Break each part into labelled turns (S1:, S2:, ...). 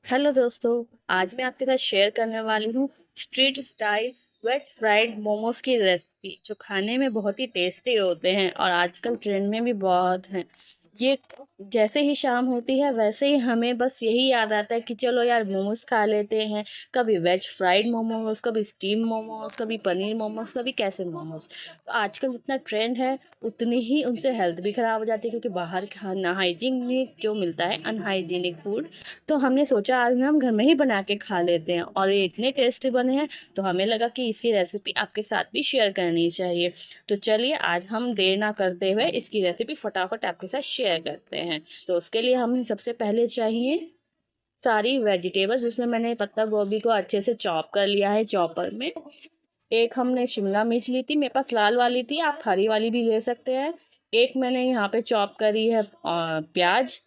S1: Hello दोस्तों। आज मैं आपके साथ शेयर करने वाली हूँ street style veg fried momos की रेसिपी, जो खाने में बहुत ही टेस्टी होते हैं और आजकल ट्रेंड में भी बहुत हैं। ये जैसे ही शाम होती है वैसे ही हमें बस यही याद आता है कि चलो यार मोमोज खा लेते हैं। कभी वेज फ्राइड मोमोज, कभी स्टीम मोमोज, कभी पनीर मोमोज, कभी कैसे मोमोज। तो आजकल जितना ट्रेंड है उतनी ही उनसे हेल्थ भी ख़राब हो जाती है, क्योंकि बाहर खाना हाइजीनिक जो मिलता है, अनहाइजीनिक फूड। तो हमने सोचा आज हम घर में ही बना के खा लेते हैं और ये इतने टेस्टी बने हैं तो हमें लगा कि इसकी रेसिपी आपके साथ भी शेयर करनी चाहिए। तो चलिए आज हम देर ना करते हुए इसकी रेसिपी फटाफट आपके साथ शेयर करते हैं। तो उसके लिए हमें सबसे पहले चाहिए सारी वेजिटेबल्स, जिसमें मैंने पत्ता गोभी को अच्छे से चॉप कर लिया है चॉपर में। एक हमने शिमला मिर्च ली थी, मेरे पास लाल वाली थी, आप हरी वाली भी ले सकते हैं। एक मैंने यहाँ पे चॉप करी है प्याज।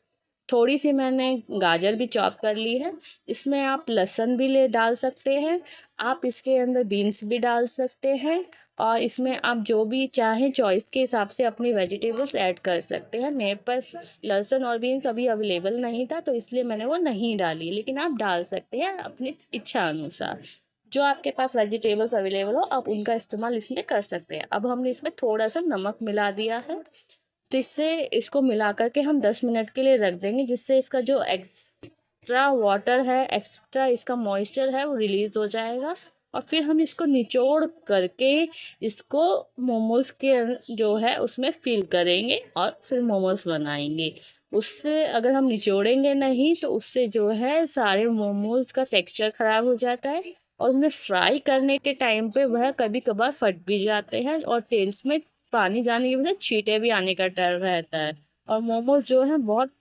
S1: थोड़ी सी मैंने गाजर भी चॉप कर ली है। इसमें आप लहसुन भी ले डाल सकते हैं। आप इसके अंदर बीन्स भी डाल सकते हैं। और इसमें आप जो भी चाहें चॉइस के हिसाब से अपनी वेजिटेबल्स ऐड कर सकते हैं। मेरे पास लहसुन और बीन्स अभी अवेलेबल नहीं था तो इसलिए मैंने वो नहीं डाली, लेकिन आप डाल सकते हैं अपनी इच्छा अनुसार। जो आपके पास वेजिटेबल्स अवेलेबल हो आप उनका इस्तेमाल इसमें कर सकते हैं। अब हमने इसमें थोड़ा सा नमक मिला दिया है, तो इससे इसको मिला करके हम 10 मिनट के लिए रख देंगे, जिससे इसका जो एक्स्ट्रा वाटर है, एक्स्ट्रा इसका मॉइस्चर है, वो रिलीज हो जाएगा। और फिर हम इसको निचोड़ करके इसको मोमोज के जो है उसमें फिल करेंगे और फिर मोमोज बनाएंगे। उससे अगर हम निचोड़ेंगे नहीं तो उससे जो है सारे मोमोज का टेक्सचर खराब हो जाता है और उन्हें फ्राई करने के टाइम पे वह कभी कभार फट भी जाते हैं और तेल्स में पानी जाने की वजह से छींटे भी आने का डर रहता है। और मोमोज जो है बहुत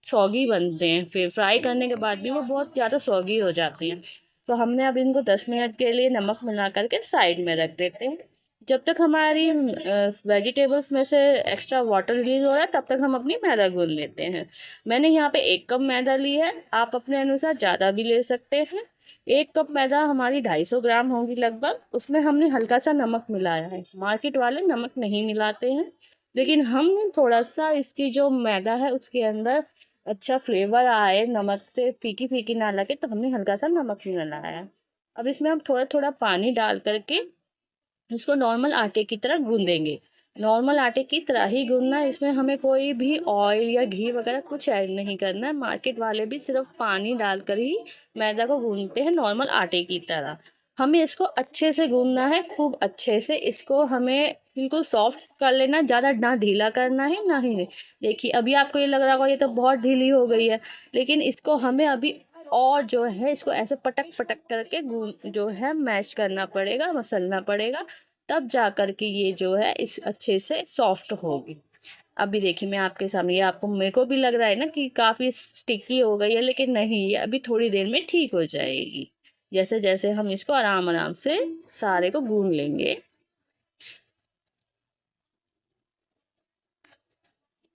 S1: सॉगी बनते हैं, फिर फ्राई करने के बाद भी वो बहुत ज़्यादा सॉगी हो जाते हैं। तो हमने अब इनको 10 मिनट के लिए नमक मिला करके साइड में रख देते हैं। जब तक हमारी वेजिटेबल्स में से एक्स्ट्रा वाटर रिलीज हो रहा है तब तक हम अपनी मैदा गूंद लेते हैं। मैंने यहाँ पे 1 कप मैदा ली है, आप अपने अनुसार ज़्यादा भी ले सकते हैं। 1 कप मैदा हमारी 250 ग्राम होगी लगभग। उसमें हमने हल्का सा नमक मिलाया है, मार्केट वाले नमक नहीं मिलाते हैं, लेकिन हम थोड़ा सा इसकी जो मैदा है उसके अंदर अच्छा फ्लेवर आए, नमक से फीकी फीकी ना लगे, तो हमने हल्का सा नमक भी मिलाया है। अब इसमें हम थोड़ा थोड़ा पानी डाल करके इसको नॉर्मल आटे की तरह गूंदेंगे। नॉर्मल आटे की तरह ही गूंदना है, इसमें हमें कोई भी ऑयल या घी वगैरह कुछ ऐड नहीं करना है। मार्केट वाले भी सिर्फ पानी डालकर ही मैदा को गूंदते हैं नॉर्मल आटे की तरह। हमें इसको अच्छे से गूंदना है, खूब अच्छे से इसको हमें बिल्कुल सॉफ्ट कर लेना, ज़्यादा ना ढीला करना है ना ही। देखिए अभी आपको ये लग रहा होगा ये तो बहुत ढीली हो गई है, लेकिन इसको हमें अभी और जो है इसको ऐसे पटक पटक करके गूंद जो है मैश करना पड़ेगा, मसलना पड़ेगा, तब जा कर के ये जो है इस अच्छे से सॉफ्ट होगी। अभी देखिए मैं आपके सामने, ये आपको मेरे को भी लग रहा है ना कि काफ़ी स्टिकी हो गई है, लेकिन नहीं, ये अभी थोड़ी देर में ठीक हो जाएगी। जैसे जैसे हम इसको आराम आराम से सारे को गूंद लेंगे,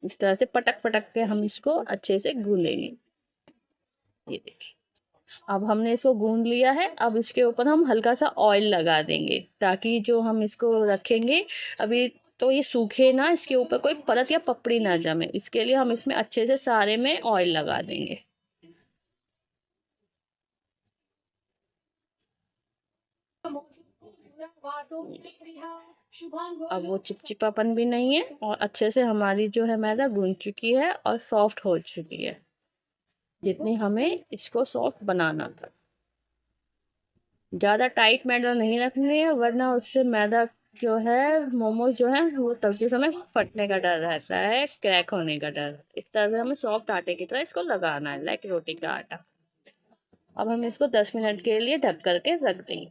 S1: इस तरह से पटक पटक के हम इसको अच्छे से गूंदेंगे। ये देखिए अब हमने इसको गूंद लिया है। अब इसके ऊपर हम हल्का सा ऑयल लगा देंगे ताकि जो हम इसको रखेंगे अभी तो ये सूखे ना, इसके ऊपर कोई परत या पपड़ी ना जमे, इसके लिए हम इसमें अच्छे से सारे में ऑयल लगा देंगे। अब वो चिपचिपापन भी नहीं है और अच्छे से हमारी जो है मैदा गूंद चुकी है और सॉफ्ट हो चुकी है, जितनी हमें इसको सॉफ्ट बनाना था। ज़्यादा टाइट मैदा नहीं रखनी है, वरना उससे मैदा जो है, मोमोज जो है वो तलते समय फटने का डर रहता है, क्रैक होने का डर। इस तरह से हमें सॉफ्ट आटे की तरह इसको लगाना है, लाइक रोटी का आटा। अब हम इसको 10 मिनट के लिए ढक करके रख देंगे।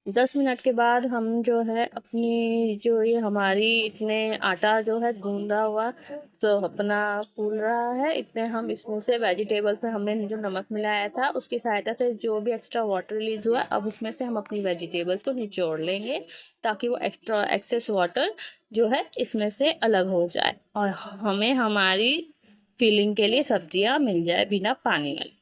S1: 10 मिनट के बाद हम जो है अपनी जो ये हमारी इतने आटा जो है गूंदा हुआ तो अपना फूल रहा है, इतने हम इसमें से वेजिटेबल्स में हमने जो नमक मिलाया था उसकी सहायता से जो भी एक्स्ट्रा वाटर रिलीज हुआ, अब उसमें से हम अपनी वेजिटेबल्स को निचोड़ लेंगे ताकि वो एक्स्ट्रा एक्सेस वाटर जो है इसमें से अलग हो जाए और हमें हमारी फिलिंग के लिए सब्जियां मिल जाए बिना पानी वाली।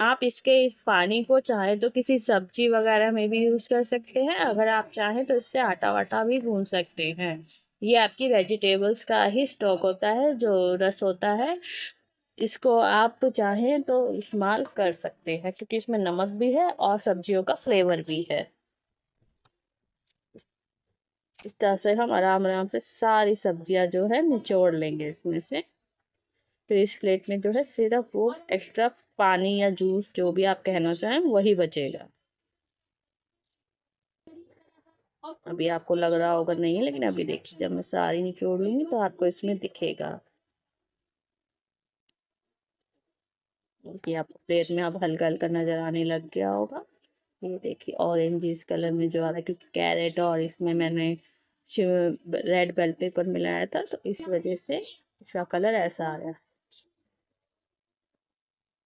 S1: आप इसके पानी को चाहे तो किसी सब्जी वगैरह में भी यूज कर सकते हैं, अगर आप चाहें तो इससे आटा वाटा भी गूंद सकते हैं। ये आपकी वेजिटेबल्स का ही स्टॉक होता है, जो रस होता है। इसको आप चाहें तो इस्तेमाल कर सकते हैं, क्योंकि इसमें नमक भी है और सब्जियों का फ्लेवर भी है। इस तरह से हम आराम आराम से सारी सब्जियां जो है निचोड़ लेंगे इसमें से। फिर इस प्लेट में जो है सिर्फ वो एक्स्ट्रा पानी या जूस जो भी आप कहना चाहें वही बचेगा। अभी आपको लग रहा होगा नहीं, लेकिन अभी देखिए जब मैं सारी निचोड़ लूंगी तो आपको इसमें दिखेगा कि आपको प्लेट में अब हल्का हल्का नजर आने लग गया होगा। ये देखिए ऑरेंज इस कलर में जो आ रहा है, क्योंकि कैरेट और इसमें मैंने रेड बेल पेपर मिलाया था, तो इस वजह से इसका कलर ऐसा आ रहा है।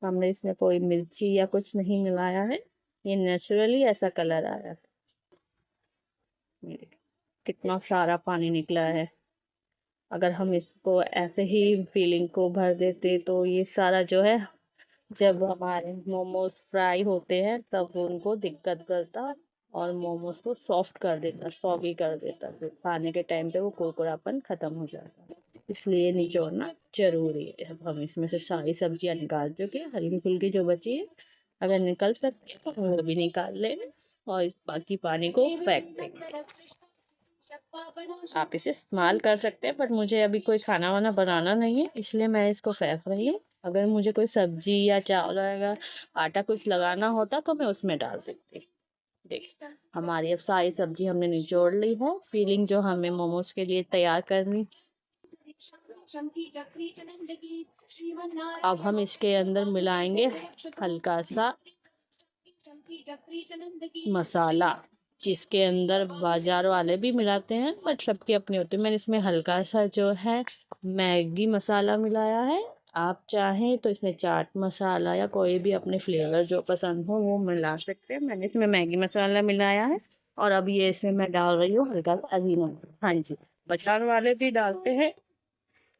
S1: हमने इसमें कोई मिर्ची या कुछ नहीं मिलाया है, ये नेचुरली ऐसा कलर आया है। ये देखिए, कितना सारा पानी निकला है। अगर हम इसको ऐसे ही फीलिंग को भर देते तो ये सारा जो है, जब हमारे मोमोज फ्राई होते हैं तब उनको दिक्कत करता और मोमोज को सॉफ्ट कर देता, सॉगी कर देता, फिर खाने के टाइम पे वो कुरकुरापन खत्म हो जाता। इसलिए निचोड़ना जरूरी है। अब हम इसमें से सारी सब्जियां निकाल चुके हैं, हल्की फुल्की जो बची है अगर निकल सकती है तो वो भी निकाल लेंगे और इस बाकी पानी को फेंक देंगे। आप इसे इस्तेमाल कर सकते हैं, पर मुझे अभी कोई खाना वाना बनाना नहीं है, इसलिए मैं इसको फेंक रही हूँ। अगर मुझे कोई सब्जी या चावल या आटा कुछ लगाना होता तो मैं उसमें डाल देती। देखिए हमारी अब सारी सब्जी हमने निचोड़ ली है। फीलिंग जो हमें मोमोज के लिए तैयार करनी, अब हम इसके अंदर मिलाएंगे हल्का सा मसाला, जिसके अंदर बाजार वाले भी मिलाते हैं, बट सबकी अपनी होती है। मैंने इसमें हल्का सा जो है मैगी मसाला मिलाया है। आप चाहें तो इसमें चाट मसाला या कोई भी अपने फ्लेवर जो पसंद हो वो मिला सकते हैं। मैंने इसमें मैगी मसाला मिलाया है और अब ये इसमें मैं डाल रही हूँ हल्का सा अजीनोमोटो। हाँ जी, बाजार वाले भी डालते हैं,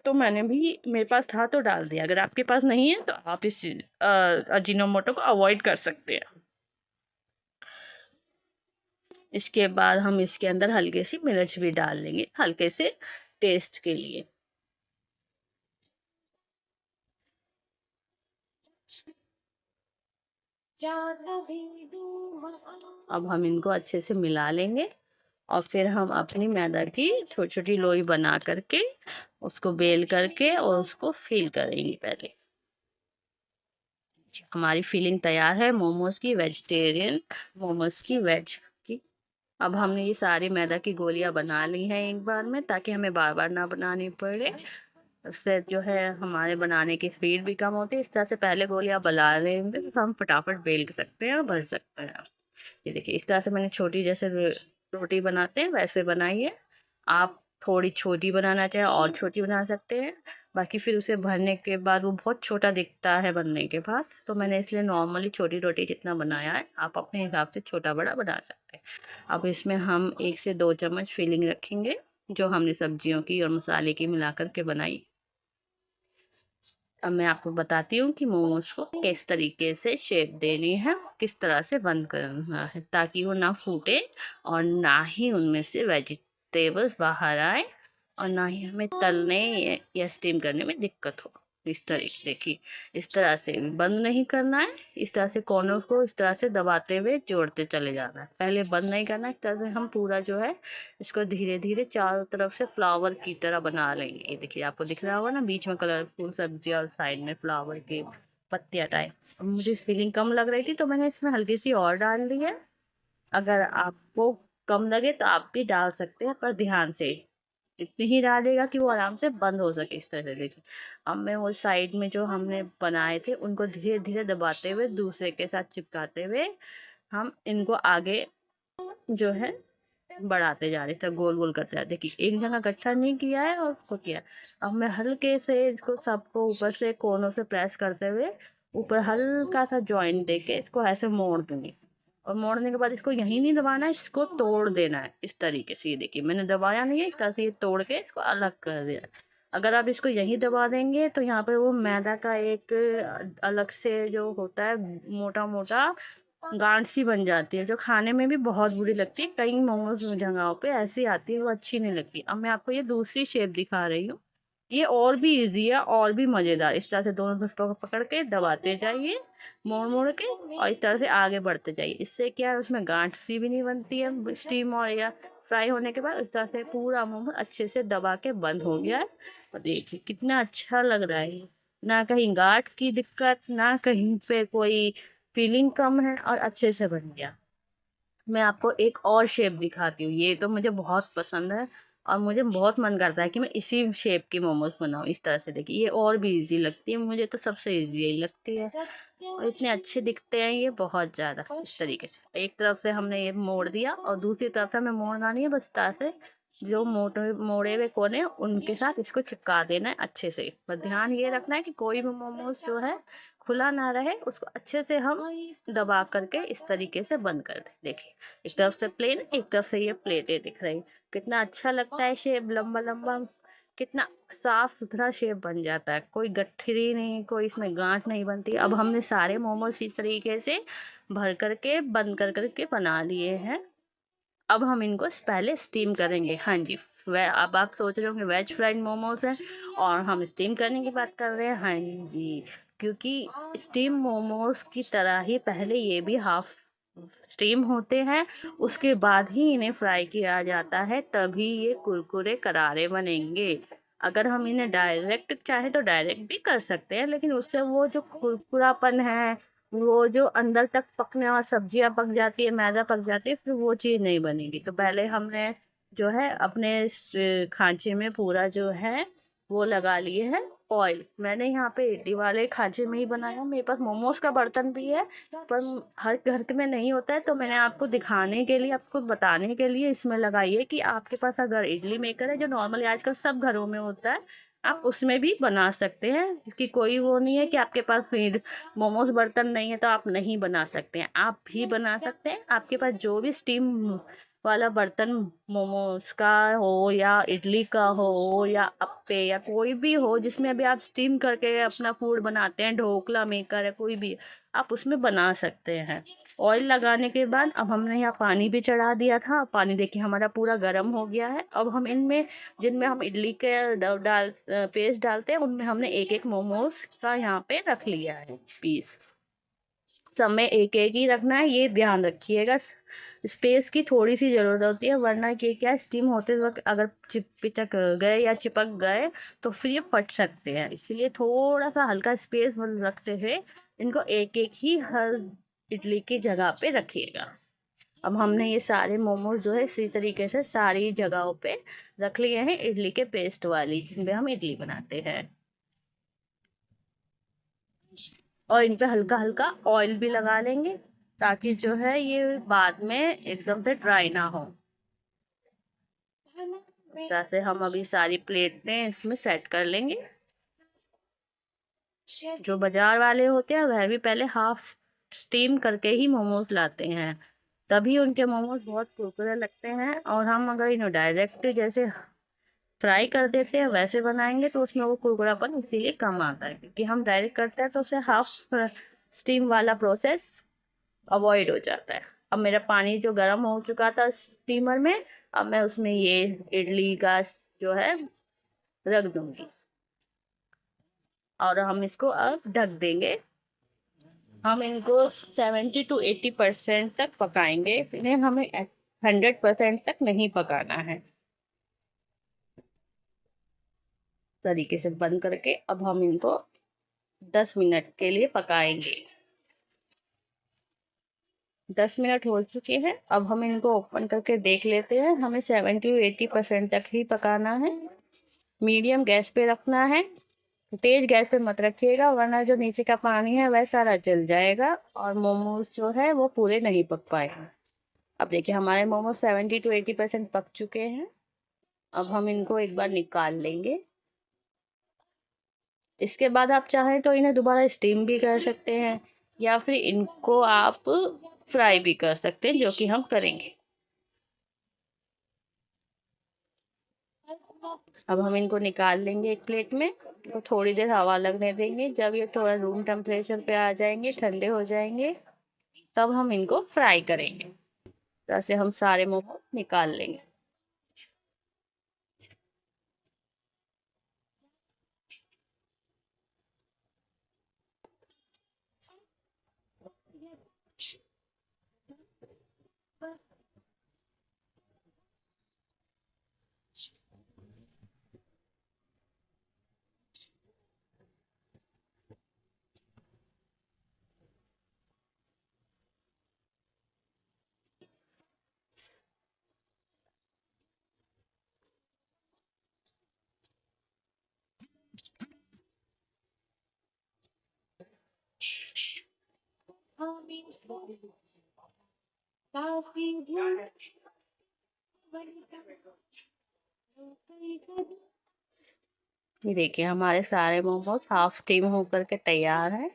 S1: तो मैंने भी, मेरे पास था तो डाल दिया। अगर आपके पास नहीं है तो आप इस अजीनोमोटो को अवॉइड कर सकते हैं। इसके बाद हम इसके अंदर हल्की सी मिर्च भी डाल लेंगे, हल्के से टेस्ट के लिए। अब हम इनको अच्छे से मिला लेंगे और फिर हम अपनी मैदा की छोटी छोटी लोई बना करके उसको बेल करके और उसको फिल करेंगे। पहले हमारी फिलिंग तैयार है मोमोज की, वेजिटेरियन मोमोज की, वेज की। अब हमने ये सारी मैदा की गोलियां बना ली हैं एक बार में, ताकि हमें बार बार ना बनानी पड़े। उससे जो है हमारे बनाने की स्पीड भी कम होती है। इस तरह से पहले गोलियां बना लेंगे तो हम फटाफट बेल सकते हैं और भर सकते हैं। ये देखिए इस तरह से मैंने छोटी, जैसे रोटी बनाते हैं वैसे बनाई है। आप थोड़ी छोटी बनाना चाहे और छोटी बना सकते हैं। बाकी फिर उसे भरने के बाद वो बहुत छोटा दिखता है बनने के बाद, तो मैंने इसलिए नॉर्मली छोटी रोटी जितना बनाया है। आप अपने हिसाब से छोटा बड़ा बना सकते हैं। अब इसमें हम 1 से 2 चम्मच फिलिंग रखेंगे, जो हमने सब्जियों की और मसाले की मिला करके बनाई। अब मैं आपको बताती हूँ कि मोमोज को किस तरीके से शेप देनी है, किस तरह से बंद करना है, ताकि वो ना फूटे और ना ही उनमें से वेजिटेबल्स बाहर आए और ना ही हमें तलने या स्टीम करने में दिक्कत हो। इस तरीके, देखिए इस तरह से बंद नहीं करना है, इस तरह से कोनों को इस तरह से दबाते हुए जोड़ते चले जाना है। पहले बंद नहीं करना, इस तरह से हम पूरा जो है इसको धीरे धीरे चारों तरफ से फ्लावर की तरह बना लेंगे। ये देखिए आपको दिख रहा होगा ना, बीच में कलरफुल सब्जी और साइड में फ्लावर की पत्तियां टाइप। अब मुझे फीलिंग कम लग रही थी तो मैंने इसमें हल्की सी और डाल दी है। अगर आपको कम लगे तो आप भी डाल सकते हैं, पर ध्यान से इतनी ही डालेगा कि वो आराम से बंद हो सके। इस तरह से देखिए अब मैं वो साइड में जो हमने बनाए थे उनको धीरे धीरे दबाते हुए दूसरे के साथ चिपकाते हुए हम इनको आगे जो है बढ़ाते जा रहे थे, गोल गोल करते जा रहे। देखिए एक जगह इकट्ठा नहीं किया है और उसको किया। अब मैं हल्के से इसको सबको ऊपर से कोनों से प्रेस करते हुए ऊपर हल्का सा जॉइंट देके इसको ऐसे मोड़ दूंगी। और मोड़ने के बाद इसको यहीं नहीं दबाना है, इसको तोड़ देना है इस तरीके से। ये देखिए मैंने दबाया नहीं है, एक तरह से ये तोड़ के इसको अलग कर दिया। अगर आप इसको यहीं दबा देंगे तो यहाँ पे वो मैदा का एक अलग से जो होता है मोटा मोटा गांठ सी बन जाती है, जो खाने में भी बहुत बुरी लगती है। कई मोमोज जगहों पे ऐसी आती है, वो अच्छी नहीं लगती। अब मैं आपको ये दूसरी शेप दिखा रही हूँ। ये और भी इजी है और भी मजेदार। इस तरह से दोनों तरफ पकड़ के दबाते जाइए मोड़ मोड़ के, और इस तरह से आगे बढ़ते जाइए। इससे क्या है, उसमें गांठ सी भी नहीं बनती है स्टीम और या फ्राई होने के बाद। इस तरह से पूरा मोमो अच्छे से दबा के बंद हो गया है। और देखिए कितना अच्छा लग रहा है। ना कहीं गांठ की दिक्कत, ना कहीं पे कोई फीलिंग कम है, और अच्छे से बन गया। मैं आपको एक और शेप दिखाती हूँ। ये तो मुझे बहुत पसंद है और मुझे बहुत मन करता है कि मैं इसी शेप की मोमोज बनाऊँ। इस तरह से देखिए, ये और भी इजी लगती है मुझे, तो सबसे इजी यही लगती है। और इतने अच्छे दिखते हैं ये, बहुत ज़्यादा। इस तरीके से एक तरफ से हमने ये मोड़ दिया और दूसरी तरफ से हमें मोड़ना नहीं है, बस तरह से जो मोटे मोड़े हुए कोने हैं, उनके साथ इसको चिपका देना है अच्छे से। बस ध्यान ये रखना है कि कोई भी मोमोज जो है खुला ना रहे, उसको अच्छे से हम दबा करके इस तरीके से बंद कर दें। देखिए, एक तरफ से प्लेन, एक तरफ से ये प्लेटें दिख रही। कितना अच्छा लगता है शेप, लंबा लंबा, कितना साफ सुथरा शेप बन जाता है। कोई गठरी नहीं, कोई इसमें गांठ नहीं बनती। अब हमने सारे मोमोज इस तरीके से भर करके बंद कर करके बना लिए हैं। अब हम इनको पहले स्टीम करेंगे। हाँ जी, अब आप सोच रहे होंगे वेज फ्राइड मोमोज हैं और हम स्टीम करने की बात कर रहे हैं। हाँ जी, क्योंकि स्टीम मोमोज की तरह ही पहले ये भी हाफ स्टीम होते हैं, उसके बाद ही इन्हें फ्राई किया जाता है, तभी ये कुरकुरे करारे बनेंगे। अगर हम इन्हें डायरेक्ट चाहे तो डायरेक्ट भी कर सकते हैं, लेकिन उससे वो जो कुरकुरापन है, वो जो अंदर तक पकने और सब्जियां पक जाती है, मैदा पक जाती है, फिर वो चीज़ नहीं बनेगी। तो पहले हमने जो है अपने खांचे में पूरा जो है वो लगा लिए है ऑयल। मैंने यहाँ पे इडली वाले खांचे में ही बनाया। मेरे पास मोमोज का बर्तन भी है, पर हर घर में नहीं होता है, तो मैंने आपको दिखाने के लिए, आपको बताने के लिए इसमें लगाई है कि आपके पास अगर इडली मेकर है, जो नॉर्मली आजकल सब घरों में होता है, आप उसमें भी बना सकते हैं। कि कोई वो नहीं है कि आपके पास फिर मोमोज बर्तन नहीं है तो आप नहीं बना सकते हैं, आप भी बना सकते हैं। आपके पास जो भी स्टीम वाला बर्तन मोमोज का हो या इडली का हो या अप्पे या कोई भी हो, जिसमें अभी आप स्टीम करके अपना फूड बनाते हैं, ढोकला मेकर है कोई भी, आप उसमें बना सकते हैं। ऑयल लगाने के बाद अब हमने यहाँ पानी भी चढ़ा दिया था। पानी देखिए हमारा पूरा गर्म हो गया है। अब हम इनमें, जिनमें हम इडली के पेस्ट डालते हैं, उनमें हमने एक एक मोमोज का यहाँ पे रख लिया है पीस। सब में एक एक ही रखना है, ये ध्यान रखिएगा। स्पेस की थोड़ी सी जरूरत होती है, वरना कि क्या स्टीम होते वक्त अगर पिचक गए या चिपक गए तो फिर ये फट सकते हैं। इसलिए थोड़ा सा हल्का स्पेस रखते हुए इनको एक एक ही हर इडली की जगह पे रखिएगा। अब हमने ये सारे मोमोज जो है इसी तरीके से सारी जगहों पे रख लिए हैं, इडली के पेस्ट वाली, जिनपे हम इडली बनाते हैं। और इन पे हल्का हल्का ऑयल भी लगा लेंगे, ताकि जो है ये बाद में एकदम से ड्राई ना हो। जैसे हम अभी सारी प्लेटें इसमें सेट कर लेंगे। जो बाजार वाले होते हैं वह भी पहले हाफ स्टीम करके ही मोमोज लाते हैं, तभी उनके मोमोज बहुत कुरकुरे लगते हैं। और हम अगर इन्हें डायरेक्ट जैसे फ्राई कर देते हैं वैसे बनाएंगे तो उसमें वो कुरकुरापन इसीलिए कम आता है, क्योंकि हम डायरेक्ट करते हैं तो उसे हाफ स्टीम वाला प्रोसेस अवॉइड हो जाता है। अब मेरा पानी जो गर्म हो चुका था स्टीमर में, अब मैं उसमें ये इडली का जो है रख दूंगी और हम इसको अब ढक देंगे। हम इनको 70 to 80% तक पकाएंगे, इन्हें हमें 100% तक नहीं पकाना है। तरीके से बंद करके अब हम इनको 10 मिनट के लिए पकाएंगे। 10 मिनट हो चुके हैं। अब हम इनको ओपन करके देख लेते हैं। हमें 70 to 80% तक ही पकाना है। मीडियम गैस पे रखना है, तेज गैस पे मत रखिएगा, वरना जो नीचे का पानी है वह सारा जल जाएगा और मोमोज जो है वो पूरे नहीं पक पाएंगे। अब देखिए हमारे मोमोज 70 to 80% पक चुके हैं। अब हम इनको एक बार निकाल लेंगे। इसके बाद आप चाहें तो इन्हें दोबारा स्टीम भी कर सकते हैं, या फिर इनको आप फ्राई भी कर सकते हैं, जो कि हम करेंगे। अब हम इनको निकाल लेंगे एक प्लेट में। तो थोड़ी देर हवा लगने देंगे। जब ये थोड़ा रूम टेम्परेचर पे आ जाएंगे, ठंडे हो जाएंगे, तब हम इनको फ्राई करेंगे। जैसे हम सारे मोमोज निकाल लेंगे। ये देखिए हमारे सारे मोमोज हाफ स्टीम होकर के तैयार हैं।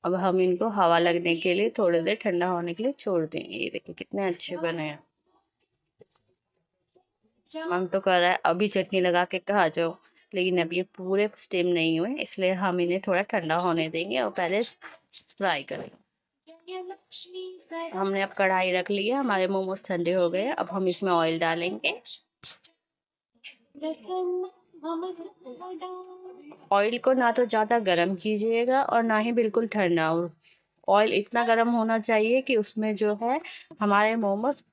S1: अब हम इनको हवा लगने के लिए थोड़ी देर ठंडा होने के लिए छोड़ देंगे। ये देखिए कितने अच्छे बने हैं। मन तो कर रहा है अभी चटनी लगा के खा जाओ, लेकिन अब ये पूरे स्टीम नहीं हुए, इसलिए हम इन्हें थोड़ा ठंडा होने देंगे और पहले फ्राई करेंगे। हमने अब कढ़ाई रख ली है, हमारे मोमोज ठंडे हो गए। अब हम इसमें ऑयल डालेंगे। ऑयल को ना तो ज़्यादा गर्म कीजिएगा और ना ही बिल्कुल ठंडा। ऑयल इतना गर्म होना चाहिए कि उसमें जो है हमारे मोमोज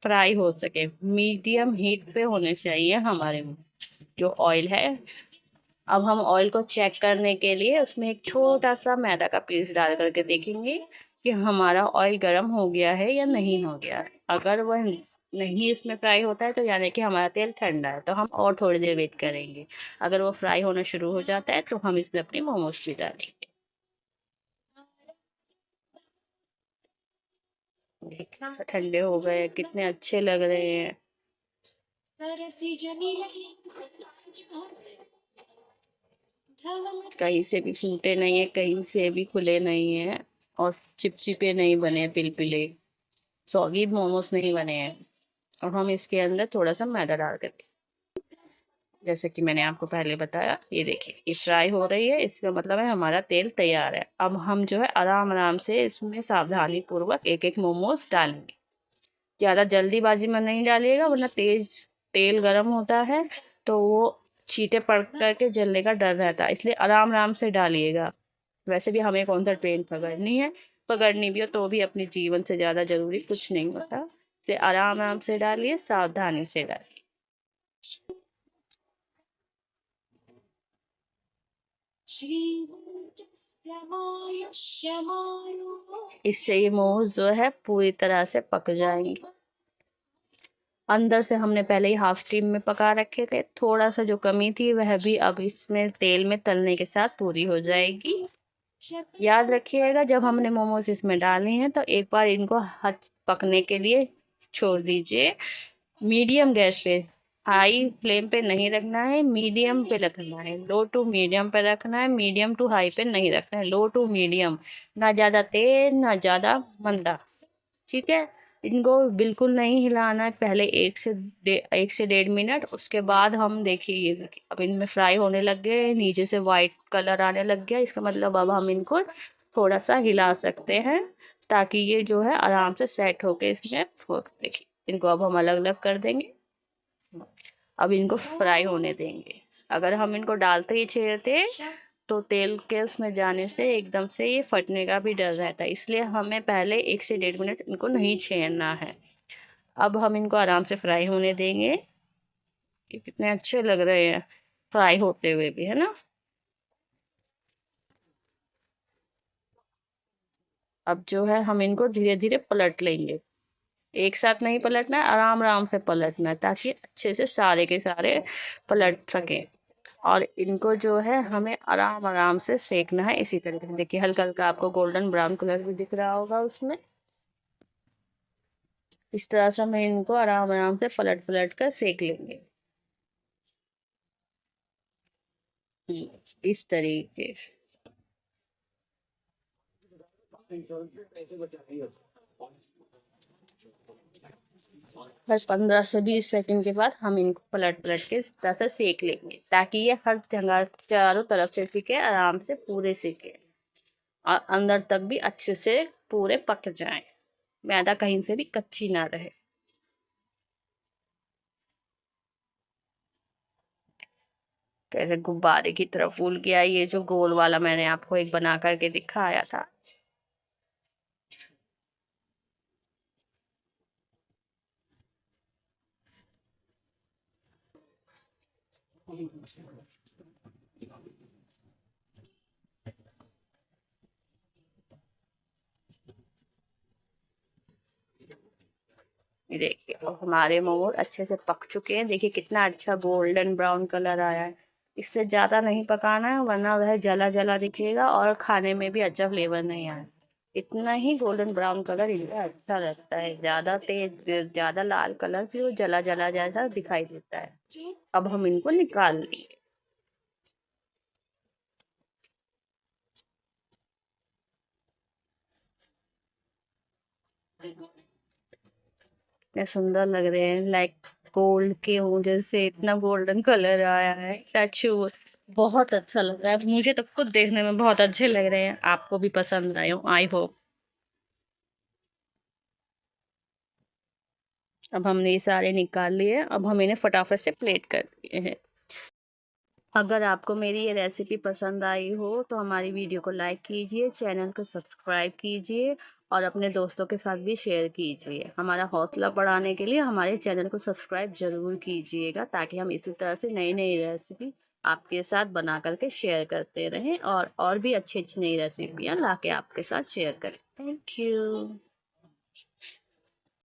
S1: फ्राई हो सके। मीडियम हीट पे होने चाहिए हमारे जो ऑयल है। अब हम ऑयल को चेक करने के लिए उसमें एक छोटा सा मैदा का पीस डाल करके देखेंगे कि हमारा ऑयल गर्म हो गया है या नहीं हो गया है। अगर वह नहीं इसमें फ्राई होता है तो यानी कि हमारा तेल ठंडा है, तो हम और थोड़ी देर वेट करेंगे। अगर वो फ्राई होना शुरू हो जाता है तो हम इसमें अपनी मोमोज भी डालेंगे। देखिए ठंडे हो गए, कितने अच्छे लग रहे हैं। कहीं से भी फूटे नहीं है, कहीं से भी खुले नहीं है, और चिपचिपे नहीं बने, पिलपिले सॉगी मोमोज नहीं बने हैं। और हम इसके अंदर थोड़ा सा मैदा डाल देंगे। जैसे कि मैंने आपको पहले बताया, ये देखिए ये फ्राई हो रही है, इसका मतलब है हमारा तेल तैयार है। अब हम जो है आराम आराम से इसमें सावधानी पूर्वक एक एक मोमोज डालेंगे। ज़्यादा जल्दीबाजी में नहीं डालिएगा, वरना तेज तेल गर्म होता है तो वो छींटे पड़ करके जलने का डर रहता है, इसलिए आराम आराम से डालिएगा। वैसे भी हमें कौन सा ट्रेन पकड़नी है, पकड़नी भी हो तो भी अपने जीवन से ज़्यादा जरूरी कुछ नहीं होता। इसे आराम आराम से डालिए, सावधानी से डालिए। इससे ये मोमोज जो है पूरी तरह से पक जाएंगे। अंदर से हमने पहले ही हाफ स्टीम में पका रखे थे, थोड़ा सा जो कमी थी वह भी अब इसमें तेल में तलने के साथ पूरी हो जाएगी। याद रखिएगा जब हमने मोमोज इसमें डाले हैं तो एक बार इनको पकने के लिए छोड़ दीजिए। मीडियम गैस पे, हाई फ्लेम पे नहीं रखना है, मीडियम पे रखना है। लो टू मीडियम पे रखना है, मीडियम टू हाई पे नहीं रखना है, लो टू मीडियम। ना ज़्यादा तेज ना ज़्यादा मंदा, ठीक है। इनको बिल्कुल नहीं हिलाना है पहले 1 से 1.5 मिनट। उसके बाद हम देखिए अब इनमें फ्राई होने लग गए, नीचे से वाइट कलर आने लग गया, इसका मतलब अब हम इनको थोड़ा सा हिला सकते हैं ताकि ये जो है आराम से सेट होके इसमें देखिए इनको अब हम अलग अलग कर देंगे। अब इनको फ्राई होने देंगे। अगर हम इनको डालते ही छेड़ते तो तेल के उसमें जाने से एकदम से ये फटने का भी डर रहता है, इसलिए हमें पहले 1 से 1.5 मिनट इनको नहीं छेड़ना है। अब हम इनको आराम से फ्राई होने देंगे। ये कितने अच्छे लग रहे हैं फ्राई होते हुए भी, है ना। अब जो है हम इनको धीरे धीरे पलट लेंगे। एक साथ नहीं पलटना है, आराम आराम से पलटना है ताकि अच्छे से सारे के सारे पलट सके। और इनको जो है हमें आराम आराम से सेकना है इसी तरीके से। देखिए हल्का हल्का आपको गोल्डन ब्राउन कलर भी दिख रहा होगा उसमें। इस तरह से हमें इनको आराम आराम से पलट पलट कर सेक लेंगे। इस तरीके से। हर 15 से 20 सेकंड के बाद हम इनको पलट पलट के इस तरह से सेक लेंगे, ताकि ये हर जगह चारों तरफ से सीखे, आराम से पूरे सीखे और अंदर तक भी अच्छे से पूरे पक जाएं, मैदा कहीं से भी कच्ची ना रहे। कैसे गुब्बारे की तरह फूल गया ये जो गोल वाला मैंने आपको एक बना करके दिखाया था। ये देखिए अब हमारे मोमोज अच्छे से पक चुके हैं। देखिए कितना अच्छा गोल्डन ब्राउन कलर आया है। इससे ज़्यादा नहीं पकाना है, वरना वह जला जला दिखेगा और खाने में भी अच्छा फ्लेवर नहीं आए। इतना ही गोल्डन ब्राउन कलर इनका अच्छा लगता है। ज़्यादा तेज, ज़्यादा लाल कलर से वो जला जला जैसा दिखाई देता है। अब हम इनको निकाल लेंगे। इतने सुंदर लग रहे हैं, लाइक गोल्ड के हों जैसे। इतना गोल्डन कलर आया है, टच बहुत अच्छा लग रहा है। मुझे तो खुद देखने में बहुत अच्छे लग रहे हैं। आपको भी पसंद आए हो, आई होप। अब हमने ये सारे निकाल लिए। अब हम इन्हें फटाफट से प्लेट कर दिए हैं। अगर आपको मेरी ये रेसिपी पसंद आई हो तो हमारी वीडियो को लाइक कीजिए, चैनल को सब्सक्राइब कीजिए और अपने दोस्तों के साथ भी शेयर कीजिए। हमारा हौसला बढ़ाने के लिए हमारे चैनल को सब्सक्राइब जरूर कीजिएगा, ताकि हम इसी तरह से नई नई रेसिपी आपके साथ बना करके शेयर करते रहें और भी अच्छी अच्छी नई रेसिपियाँ ला के आपके साथ शेयर करें। Thank you.